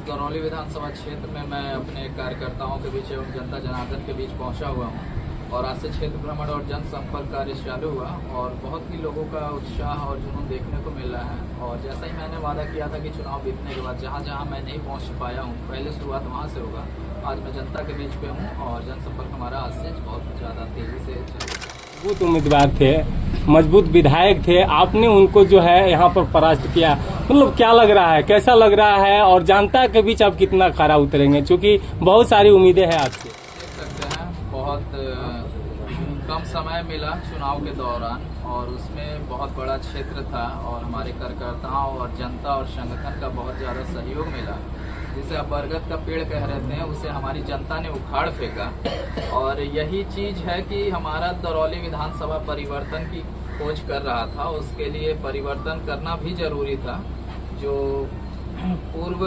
करौली विधानसभा क्षेत्र में मैं अपने कार्यकर्ताओं के बीच एवं जनता जनार्दन के बीच पहुंचा हुआ हूं और आज से क्षेत्र भ्रमण और जनसंपर्क कार्य चालू हुआ और बहुत ही लोगों का उत्साह और जुनून देखने को मिल रहा है। और जैसा ही मैंने वादा किया था कि चुनाव बीतने के बाद जहां जहां मैं नहीं पहुंच पाया हूं, पहले शुरुआत वहां से होगा। आज मैं जनता के बीच पे हूँ और जनसंपर्क हमारा आज से बहुत ज़्यादा तेजी से चल रहा है। मजबूत उम्मीदवार थे, मजबूत विधायक थे, आपने उनको जो है यहाँ पर परास्त किया, मतलब क्या लग रहा है, कैसा लग रहा है और जनता के बीच आप कितना खरा उतरेंगे, क्योंकि बहुत सारी उम्मीदें हैं आपसे। देख सकते हैं बहुत कम समय मिला चुनाव के दौरान और उसमें बहुत बड़ा क्षेत्र था और हमारे कार्यकर्ताओं और जनता और संगठन का बहुत ज़्यादा सहयोग मिला। जिसे आप बरगद का पेड़ कह रहे हैं उसे हमारी जनता ने उखाड़ फेंका और यही चीज़ है कि हमारा दरौली विधानसभा परिवर्तन की खोज कर रहा था। उसके लिए परिवर्तन करना भी जरूरी था। जो पूर्व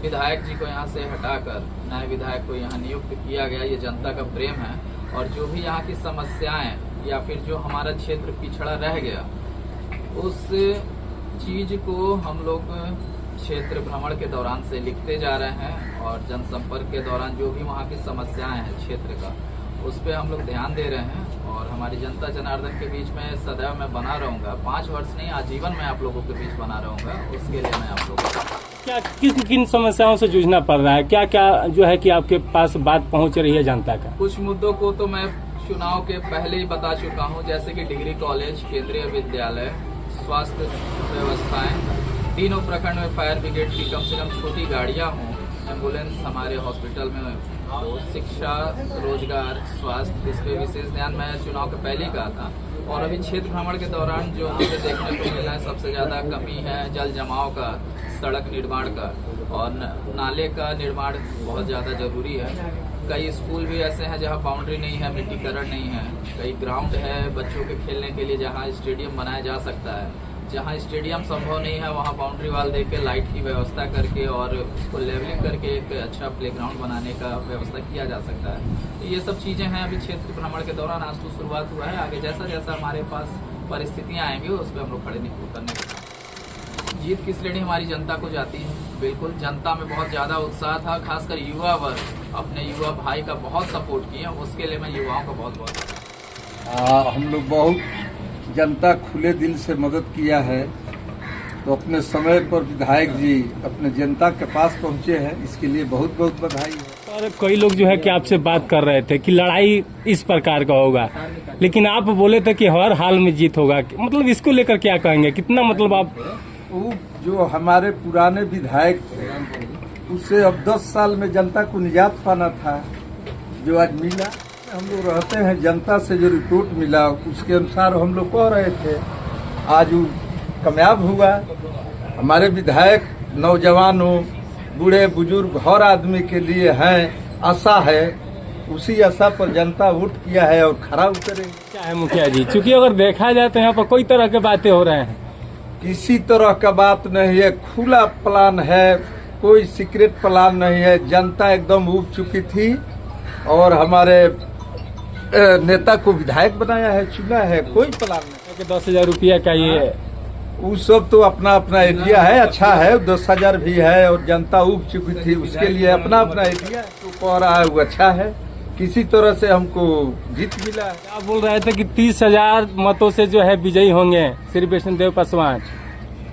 विधायक जी को यहाँ से हटाकर नए विधायक को यहाँ नियुक्त किया गया, ये जनता का प्रेम है। और जो भी यहाँ की समस्याएं या फिर जो हमारा क्षेत्र पिछड़ा रह गया, उस चीज को हम लोग क्षेत्र भ्रमण के दौरान से लिखते जा रहे हैं और जनसंपर्क के दौरान जो भी वहाँ की समस्याएं हैं क्षेत्र का, उस पर हम लोग ध्यान दे रहे हैं। और हमारी जनता जनार्दन के बीच में सदैव मैं बना रहूंगा, 5 वर्ष नहीं आजीवन मैं आप लोगों के बीच बना रहूंगा। उसके लिए मैं आप लोगों को क्या किन समस्याओं से जूझना पड़ रहा है, क्या क्या जो है कि आपके पास बात पहुंच रही है जनता का? कुछ मुद्दों को तो मैं चुनाव के पहले ही बता चुका हूं, जैसे कि डिग्री कॉलेज, केंद्रीय विद्यालय, स्वास्थ्य व्यवस्थाएं, तीनों प्रखंड में फायर ब्रिगेड की कम से कम छोटी गाड़ियां हों, एम्बुलेंस हमारे हॉस्पिटल में हो, शिक्षा, रोजगार, स्वास्थ्य, इस पे विशेष ध्यान मैं चुनाव के पहले ही कहा था। और अभी क्षेत्र भ्रमण के दौरान जो हमें देखने को मिला है, सबसे ज्यादा कमी है जल जमाव का, सड़क निर्माण का और नाले का निर्माण बहुत ज्यादा जरूरी है। कई स्कूल भी ऐसे हैं जहां बाउंड्री नहीं है, मिट्टीकरण नहीं है। कई ग्राउंड है बच्चों के खेलने के लिए जहां स्टेडियम बनाया जा सकता है। जहां स्टेडियम संभव नहीं है वहां बाउंड्री वाल देके लाइट की व्यवस्था करके और उसको लेवलिंग करके एक अच्छा प्लेग्राउंड बनाने का व्यवस्था किया जा सकता है। तो ये सब चीजें हैं अभी क्षेत्र भ्रमण के दौरान। आज तो शुरुआत हुआ है, आगे जैसा जैसा हमारे पास परिस्थितियां आएंगी उस पर हम लोग खड़े नहीं उतरने के। जीत की श्रेणी हमारी जनता को जाती है। बिल्कुल जनता में बहुत ज्यादा उत्साह था, खासकर युवा वर्ग अपने युवा भाई का बहुत सपोर्ट किया। उसके लिए मैं युवाओं का बहुत बहुत हम लोग बहुत जनता खुले दिल से मदद किया है, तो अपने समय पर विधायक जी अपने जनता के पास पहुंचे हैं, इसके लिए बहुत बहुत बधाई है। और कई लोग जो है कि आपसे बात कर रहे थे कि लड़ाई इस प्रकार का होगा, लेकिन आप बोले थे कि हर हाल में जीत होगा, मतलब इसको लेकर क्या कहेंगे, कितना मतलब आप? वो जो हमारे पुराने विधायक थे उससे अब 10 साल में जनता को निजात पाना था, जो आज मिला। हम लोग रहते हैं जनता से जो रिपोर्ट मिला उसके अनुसार हम लोग कह रहे थे, आज वो कामयाब हुआ। हमारे विधायक नौजवानों, बूढ़े बुजुर्ग हर आदमी के लिए हैं, आशा है। उसी आशा पर जनता वोट किया है और खरा उतरे। क्या है मुखिया जी, चूंकि अगर देखा जाए तो यहाँ पर कोई तरह की बातें हो रहे हैं। किसी तरह का बात नहीं है, खुला प्लान है, कोई सीक्रेट प्लान नहीं है। जनता एकदम उब चुकी थी और हमारे नेता को विधायक बनाया है, चुना है, कोई प्लान नहीं। 10,000 रुपया का ये वो सब तो अपना अपना एरिया है, अच्छा है। 10,000 भी है और जनता उब चुकी थी, उसके लिए अपना अपना एरिया है। तो कह रहा है वो अच्छा है, किसी तरह से हमको जीत मिला है। आप बोल रहे थे कि 30,000 मतों से जो है विजयी होंगे श्री वैष्णोदेव पासवान।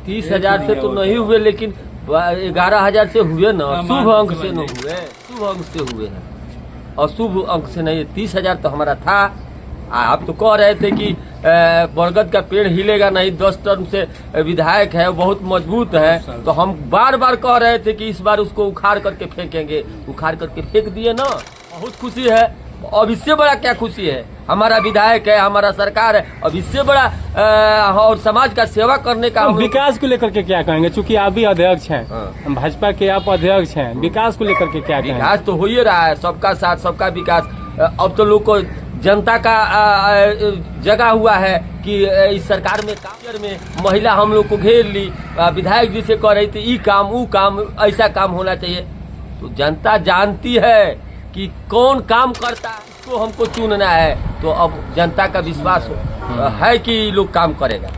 30,000 से तो नहीं हुए, लेकिन 11,000 से हुए ना, शुभ अंक से न हुए, शुभ अंक से हुए हैं और शुभ अंक से नहीं। 30,000 तो हमारा था। आप तो कह रहे थे कि बरगद का पेड़ हिलेगा नहीं, 10 टर्म से विधायक है, बहुत मजबूत है। तो हम बार बार कह रहे थे कि इस बार उसको उखाड़ करके फेंकेंगे, उखाड़ करके फेंक दिए ना। बहुत खुशी है। अब इससे बड़ा क्या खुशी है, हमारा विधायक है, हमारा सरकार है। अब इससे बड़ा और समाज का सेवा करने का। विकास को लेकर के क्या कहेंगे, चूंकि आप भी अध्यक्ष हैं, भाजपा के आप अध्यक्ष हैं, विकास को लेकर के क्या कहेंगे? विकास तो हो ही रहा है, सबका साथ सबका विकास। अब तो लोग को जनता का जगा हुआ है कि इस सरकार में काम में महिला हम लोग को घेर ली, विधायक जी से कह रही थी ई काम वो काम, ऐसा काम होना चाहिए। तो जनता जानती है कि कौन काम करता है, इसको हमको चुनना है। तो अब जनता का विश्वास है कि लोग काम करेगा।